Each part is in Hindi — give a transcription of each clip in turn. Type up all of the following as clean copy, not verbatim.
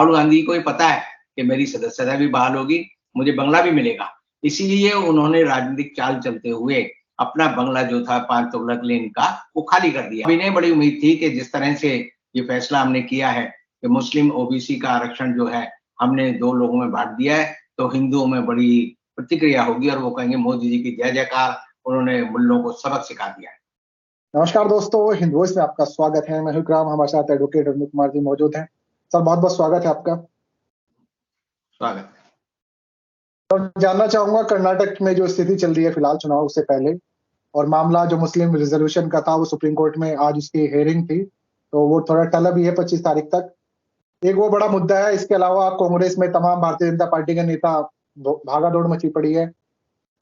राहुल गांधी को ये पता है कि मेरी सदस्यता भी बहाल होगी, मुझे बंगला भी मिलेगा। इसीलिए उन्होंने राजनीतिक चाल चलते हुए अपना बंगला जो था 5 तुगलक लेन का, वो खाली कर दिया। अब इन्हें बड़ी उम्मीद थी कि जिस तरह से ये फैसला हमने किया है कि मुस्लिम ओबीसी का आरक्षण जो है हमने 2 लोगों में बाँट दिया है, तो हिंदुओं में बड़ी प्रतिक्रिया होगी और वो कहेंगे मोदी जी की जय-जयकार, उन्होंने मुल्लों को सबक सिखा दिया है। नमस्कार दोस्तों, हिंद वॉइस में आपका स्वागत है। मैं हूं इकराम, हमारे साथ एडवोकेट अरुण कुमार जी मौजूद हैं। सर, बहुत-बहुत स्वागत है आपका। स्वागत है। तो जानना चाहूंगा कर्नाटक में जो स्थिति चल रही है फिलहाल चुनाव से पहले, और मामला जो मुस्लिम रिजर्वेशन का था वो सुप्रीम कोर्ट में आज उसकी हियरिंग थी, तो वो थोड़ा टला भी है 25 तारीख तक। एक वो बड़ा मुद्दा है। इसके अलावा कांग्रेस में तमाम भारतीय जनता पार्टी के नेता भागा दौड़ मची पड़ी है,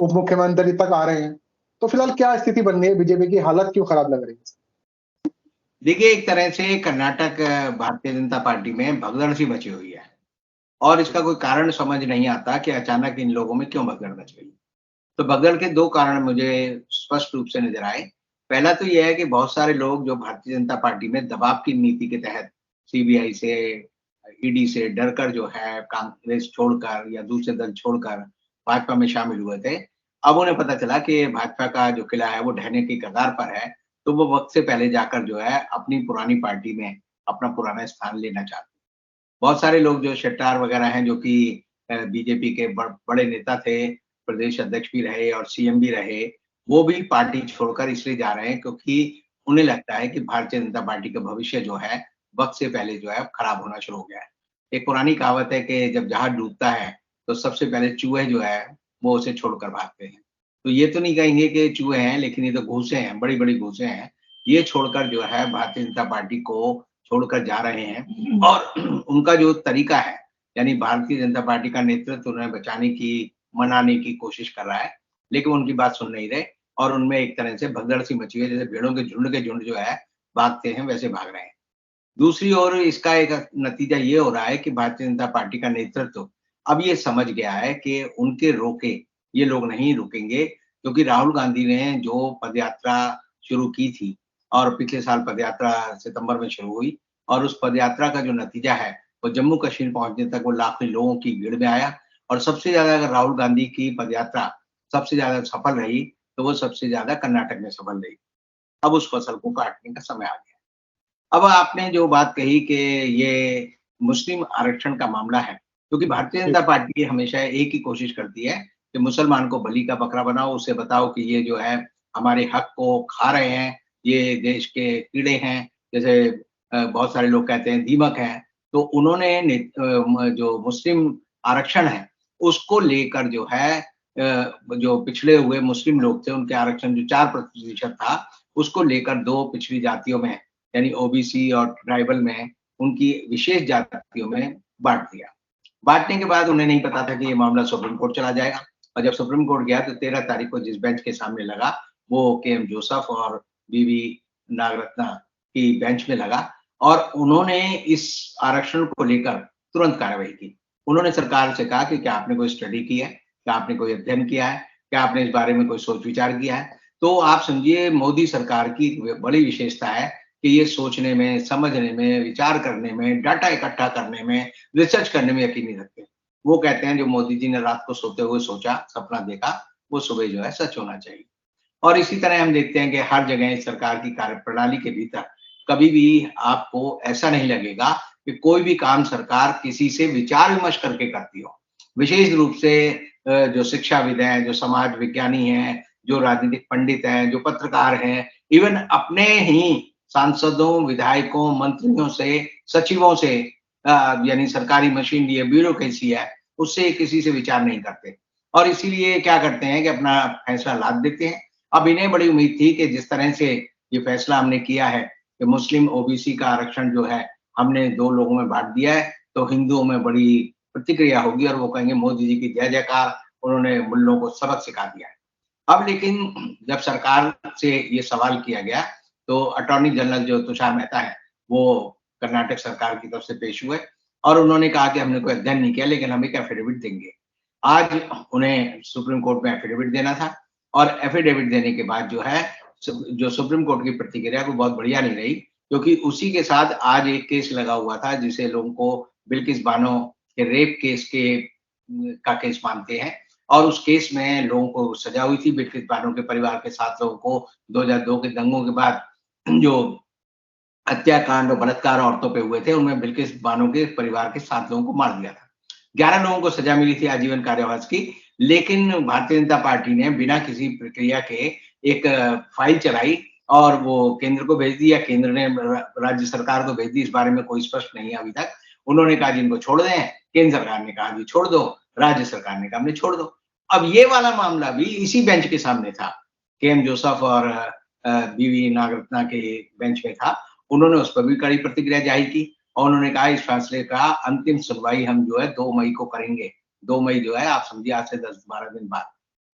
उप मुख्यमंत्री तक आ रहे हैं। तो फिलहाल क्या स्थिति बन रही है? बीजेपी की हालत क्यों खराब लग रही है? देखिए, एक तरह से कर्नाटक भारतीय जनता पार्टी में भगदड़ सी मची हुई है और इसका कोई कारण समझ नहीं आता कि अचानक इन लोगों में क्यों भगदड़ मच गई। तो भगदड़ के 2 कारण मुझे स्पष्ट रूप से नज़र आए। पहला तो ये है कि बहुत सारे लोग जो भारतीय जनता पार्टी में दबाव की नीति के तहत सीबीआई से, ईडी से डरकर जो है कांग्रेस छोड़कर या दूसरे दल छोड़कर भाजपा में शामिल हुए थे। अब उन्हें पता चला कि भाजपा का जो किला है वो ढहने की कगार पर है, तो वो वक़्त से पहले जाकर जो है अपनी पुरानी पार्टी में अपना पुराना स्थान लेना चाहते हैं। बहुत सारे लोग जो शेट्टार वगैरह हैं जो कि बीजेपी के बड़े नेता थे, प्रदेश अध्यक्ष भी रहे और सीएम भी रहे, वो भी पार्टी छोड़कर इसलिए जा रहे हैं क्योंकि उन्हें लगता है कि भारतीय जनता पार्टी का भविष्य जो है, वक़्त से पहले जो है खराब होना शुरू हो गया है। एक पुरानी कहावत है कि जब जहाज डूबता है, तो सबसे पहले चूहे जो है, वो उसे छोड़कर भागते हैं। तो ये तो नहीं कहेंगे कि चूहे हैं, लेकिन ये तो घूँसे हैं, बड़ी-बड़ी घूँसे हैं। ये छोड़कर जो है भारतीय जनता पार्टी को छोड़कर जा रहे हैं और उनका जो तरीका है, यानी भारतीय जनता पार्टी का नेतृत्व उन्हें बचाने की, मनाने की कोशिश कर रहा है, लेकिन उनकी बात सुन नहीं रहे और उनमें एक तरह से भगदड़ सी मची है, जैसे भेड़ों के झुंड जो है, भागते हैं, वैसे भाग रहे हैं। दूसरी ओर इसका एक नतीजा ये हो रहा है कि भारतीय जनता पार्टी का नेतृत्व अब ये समझ गया है कि उनके रोके ये लोग नहीं रुकेंगे, क्योंकि राहुल गांधी ने जो पदयात्रा शुरू की थी और पिछले साल पदयात्रा सितंबर में शुरू हुई और उस पदयात्रा का जो नतीजा है, वो जम्मू कश्मीर पहुँचने तक वो लाखों लोगों की भीड़ में आया और सबसे ज़्यादा अगर राहुल गांधी की पदयात्रा सबसे ज़्यादा सफल रही, तो वो सबसे ज़्यादा कर्नाटक में सफल रही। अब उस फसल को काटने का समय आ गया। अब आपने जो बात कही कि ये मुस्लिम आरक्षण का मामला है, क्योंकि भारतीय जनता पार्टी हमेशा एक ही कोशिश करती है कि मुसलमान को बलि का बकरा बनाओ, उसे बताओ कि ये जो है हमारे हक को खा रहे हैं, ये देश के कीड़े हैं, जैसे बहुत सारे लोग कहते हैं दीमक हैं। तो उन्होंने जो मुस्लिम आरक्षण है, उसको लेकर जो है जो पिछड़े हुए मुस्लिम लोग थे, उनके आरक्षण जो 4% था, उसको लेकर 2 पिछड़ी जातियों में यानी ओबीसी और ट्राइबल में उनकी विशेष जातियों में बाँट दिया। बाँटने के बाद उन्हें नहीं पता था कि ये मामला सुप्रीम कोर्ट चला जाएगा और जब सुप्रीम कोर्ट गया तो 13 तारीख को जिस बेंच के सामने लगा, वो केएम जोसेफ और बीवी नागरत्ना की बेंच में लगा और उन्होंने इस आरक्षण को लेकर तुरंत कार्रवाई की। उन्होंने सरकार से कहा कि क्या आपने कोई स्टडी की है? क्या आपने कोई अध्ययन किया है? क्या आपने इस बारे में कोई सोच-विचार किया है? तो आप समझिए मोदी सरकार की बड़ी विशेषता है कि ये सोचने में, समझने में, विचार करने में, डाटा इकट्ठा करने में, रिसर्च करने में यकीन नहीं रखते। वो कहते हैं जो मोदी जी ने रात को सोते हुए सोचा, सपना देखा, वो सुबह जो है सच होना चाहिए। और इसी तरह हम देखते हैं कि हर जगह सरकार की कार्यप्रणाली के भीतर कभी भी आपको ऐसा नहीं लगेगा कि कोई भी काम सरकार किसी से विचार-विमर्श करके करती हो। विशेष रूप से जो शिक्षाविद हैं, जो समाज विज्ञानी हैं, जो राजनीतिक पंडित हैं, जो पत्रकार हैं, इवन अपने ही सांसदों, विधायकों, मंत्रियों से, सचिवों से यानी सरकारी मशीनरी है, ब्यूरोक्रेसी है, उससे किसी से विचार नहीं करते। और इसीलिए क्या करते हैं कि अपना फैसला लाद देते हैं। अब इन्हें बड़ी उम्मीद थी कि जिस तरह से ये फैसला हमने किया है कि मुस्लिम ओबीसी का आरक्षण जो है हमने 2 लोगों में बाँट दिया है, तो हिंदुओं में बड़ी प्रतिक्रिया होगी और वो कहेंगे मोदी जी की जय-जयकार, उन्होंने मुल्लों को सबक सिखा दिया है। अब लेकिन जब सरकार से ये सवाल किया गया, तो अटॉर्नी जनरल जो तुषार मेहता है, वो कर्नाटक सरकार की तरफ से पेश हुए और उन्होंने कहा कि हमने कोई अध्ययन नहीं किया, लेकिन हम एक एफिडेविट देंगे। आज उन्हें सुप्रीम कोर्ट में एफिडेविट देना था और एफिडेविट देने के बाद जो है, जो सुप्रीम कोर्ट की प्रतिक्रिया वो बहुत बढ़िया नहीं रही, क्योंकि उसी के साथ आज एक केस लगा हुआ था, जिसे लोगों को बिल्किस बानो के रेप केस का केस मानते हैं और उस केस में लोगों को सजा हुई थी। बिल्किस बानो के परिवार के 7 लोगों को 2002 के दंगों के बाद जो हत्याकांड और बलात्कार औरतों पे हुए थे, उनमें बिल्किस बानो के परिवार के 7 लोगों को मार दिया था। 11 लोगों को सजा मिली थी आजीवन कारावास की, लेकिन भारतीय जनता पार्टी ने बिना किसी प्रक्रिया के एक फाइल चलाई और वो केंद्र को भेज दी या केंद्र ने राज्य सरकार को भेज दी, इस बारे में कोई स्पष्ट नहीं है अभी तक। उन्होंने कहा जी इनको छोड़ दें, केंद्र सरकार ने कहा जी छोड़ दो, राज्य सरकार ने कहा हमने छोड़ दो। अब ये वाला मामला भी इसी बेंच के सामने था, के.एम. जोसेफ और बी.वी. नागरत्ना के बेंच में था। उन्होंने उस पर भी कड़ी प्रतिक्रिया जाहिर की और उन्होंने कहा इस फैसले का अंतिम सुनवाई हम जो है 2 मई को करेंगे। 2 मई जो है आप समझिए आज से 10-12 दिन बाद।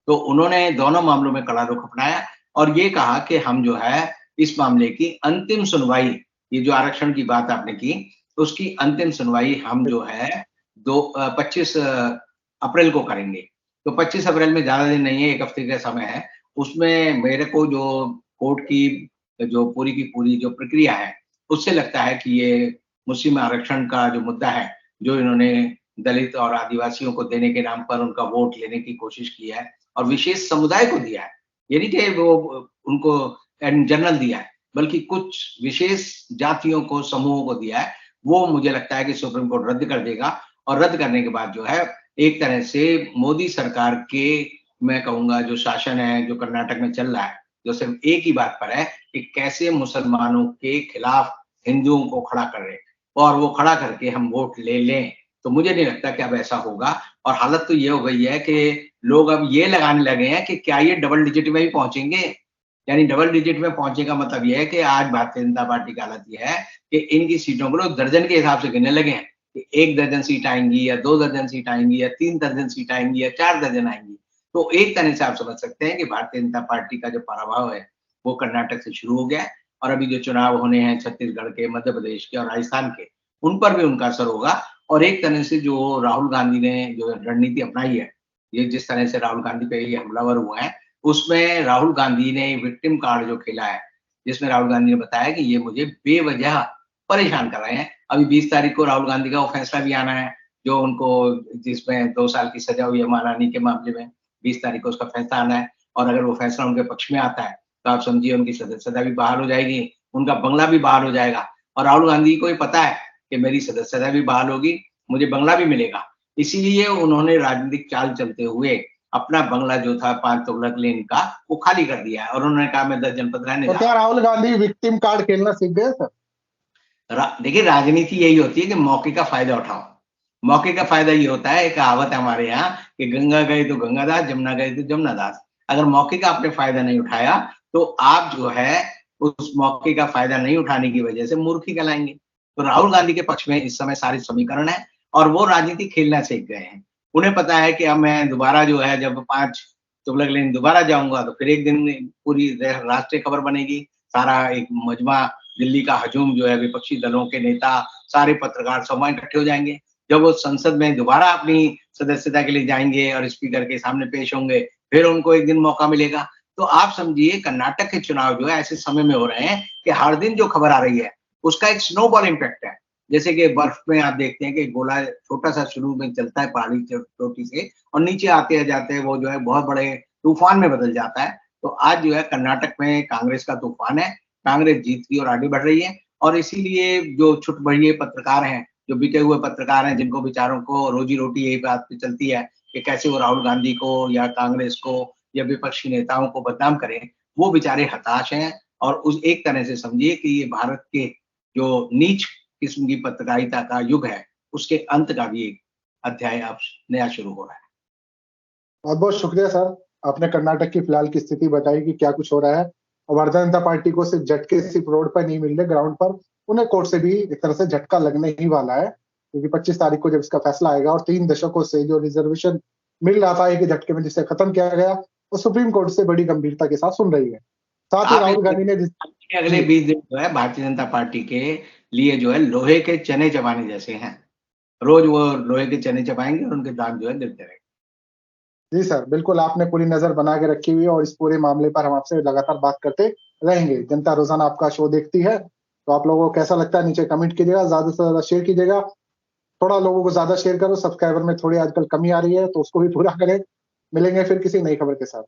तो उन्होंने दोनों मामलों में कड़ा रुख अपनाया और ये कहा कि हम जो है इस मामले की अंतिम सुनवाई, ये जो आरक्षण की बात आपने की, उसकी अंतिम सुनवाई हम जो है 25 अप्रैल को करेंगे। तो 25 अप्रैल में ज़्यादा दिन नहीं है, 1 हफ्ते का समय है। उसमें मेरे को जो कोर्ट की जो पूरी की पूरी जो प्रक्रिया है, उससे लगता है कि ये मुस्लिम आरक्षण का जो मुद्दा है, जो इन्होंने दलित और आदिवासियों को देने के नाम पर उनका वोट लेने की कोशिश की है और विशेष समुदाय को दिया है। ये नहीं कि वो उनको इन जनरल दिया है, बल्कि कुछ विशेष जातियों को, समूहों को दिया है। वो मुझे लगता है कि सुप्रीम कोर्ट रद्द कर देगा और रद्द करने के बाद जो है, एक तरह से मोदी सरकार के मैं कहूँगा जो शासन है, जो कर्नाटक में चल रहा है, जो सिर्फ़ एक ही बात पर है कि कैसे मुसलमानों के खिलाफ हिंदुओं को खड़ा कर रहे और वो खड़ा करके हम वोट ले लें। तो मुझे नहीं लगता कि अब ऐसा होगा और हालत तो ये हो गई है कि लोग अब ये लगाने लगे हैं कि क्या ये डबल डिजिट में भी पहुँचेंगे? यानी डबल डिजिट में पहुँचने का मतलब ये है कि आज भारतीय जनता पार्टी की हालत ये है कि इनकी सीटों को लोग दर्जन के हिसाब से गिनने लगे हैं कि 1 दर्जन सीट आएँगी या 2 दर्जन सीट आएँगी या 3 दर्जन सीट आएँगी या 4 दर्जन आएँगी। तो एक तरह से आप समझ सकते हैं कि भारतीय जनता पार्टी का जो पराभव है, वो कर्नाटक से शुरू हो गया है और अभी जो चुनाव होने हैं छत्तीसगढ़ के, मध्य प्रदेश के और राजस्थान के, उन पर भी उनका असर होगा और एक तरह से जो राहुल गांधी ने जो रणनीति अपनाई है, ये जिस तरह से राहुल गांधी पे ये हमलावर हुए हैं, उसमें राहुल गांधी ने विक्टिम कार्ड जो खेला है, जिसमें राहुल गांधी ने बताया कि ये मुझे बेवजह परेशान कर रहे हैं। अभी 20 तारीख को राहुल गांधी का वो फैसला भी आना है, जो उनको जिसमें 2 साल की सजा हुई है मानहानि के मामले में, 20 तारीख को उसका फैसला आना है और अगर वो फैसला उनके पक्ष में आता है, तो आप समझिए उनकी सदस्यता भी बहाल हो जाएगी, उनका बंगला भी बहाल हो जाएगा और राहुल गांधी को ये पता है कि मेरी सदस्यता भी बहाल होगी, मुझे बंगला भी मिलेगा। इसीलिए उन्होंने राजनीतिक चाल चलते हुए अपना बंगला जो था 5 तुगलक लेन का, वो खाली कर दिया है और उन्होंने कहा मैं 10 जनपद रहने तो जा रहा क्या हूँ। राहुल गांधी विक्टिम कार्ड खेलना सीख गए सर? देखिए राजनीति यही होती है कि मौके का फ़ायदा उठाओ। मौके का फ़ायदा ये होता है, एक कहावत है हमारे यहाँ कि गंगा गए तो गंगादास, जमुना गए तो जमुनादास। अगर मौके का आपने फ़ायदा नहीं उठाया, तो आप जो है उस मौके का फ़ायदा नहीं उठाने की वजह से मूर्ख ही कहलाएँगे। तो राहुल गांधी के पक्ष में इस समय सारे समीकरण हैं और वो राजनीति खेलना सीख गए हैं। उन्हें पता है कि अब मैं दोबारा जो है जब 5 तुगलक लेन दोबारा जाऊँगा तो फिर एक दिन पूरी राष्ट्रीय खबर बनेगी। सारा एक मजमा दिल्ली का हजूम जो है विपक्षी दलों के नेता, सारे पत्रकार सब वहाँ इकट्ठे हो जाएँगे। जब वो संसद में दोबारा अपनी सदस्यता के लिए जाएँगे और स्पीकर के सामने पेश होंगे, फिर उनको एक दिन मौका मिलेगा। तो आप समझिए कर्नाटक के चुनाव जो है ऐसे समय में हो रहे हैं कि हर दिन जो खबर आ रही है, उसका एक स्नोबॉल इम्पैक्ट है। जैसे कि बर्फ में आप देखते हैं कि गोला छोटा-सा शुरू में चलता है पहाड़ी चोटी से और नीचे आते जाते वो जो है बहुत बड़े तूफान में बदल जाता है। तो आज जो है कर्नाटक में कांग्रेस का तूफान है। कांग्रेस जीत की ओर आगे बढ़ रही है और इसीलिए जो छुट-बढ़िए पत्रकार हैं, जो बिके हुए पत्रकार हैं, जिनको बेचारों को रोजी-रोटी यही बात पे चलती है कि कैसे वो राहुल गांधी को या कांग्रेस को या विपक्षी नेताओं को बदनाम करें, वो बेचारे हताश हैं और उस एक तरह से समझिए कि ये भारत के जो नीच किस्म की पत्रकारिता का युग है, उसके अंत का भी एक अध्याय अब नया शुरू हो रहा है। बहुत-बहुत शुक्रिया सर। आपने कर्नाटक की फिलहाल की स्थिति बताई कि क्या कुछ हो रहा है और भारतीय जनता पार्टी को सिर्फ झटके सिर्फ रोड पर नहीं मिल रहे, ग्राउंड पर उन्हें कोर्ट से भी एक तरह से झटका लगने ही वाला है। क्योंकि 25 तारीख को जब इसका फैसला आएगा और 3 दशकों से जो रिजर्वेशन मिल रहा था एक ही झटके में जिसे खत्म किया गया, वो सुप्रीम कोर्ट से बड़ी गंभीरता के साथ सुन रही है। साथ ही आप राहुल गांधी ने अगले जी। 20 दिन जो है भारतीय जनता पार्टी के लिए जो है लोहे के चने चबाने जैसे हैं। रोज़ वो लोहे के चने चबाएँगे और उनके दाँत जो है गिरते रहेंगे। जी सर, बिल्कुल आपने पूरी नज़र बना के रखी हुई है और इस पूरे मामले पर हम आपसे लगातार बात करते रहेंगे। जनता रोज़ाना आपका शो देखती है, तो आप लोगों को कैसा लगता है नीचे कमेंट कीजिएगा, ज़्यादा से ज़्यादा शेयर कीजिएगा। थोड़ा लोगों को ज़्यादा शेयर करो, सब्सक्राइबर में थोड़ी आजकल कमी आ रही है, तो उसको भी पूरा करें। मिलेंगे फिर किसी नई खबर के साथ।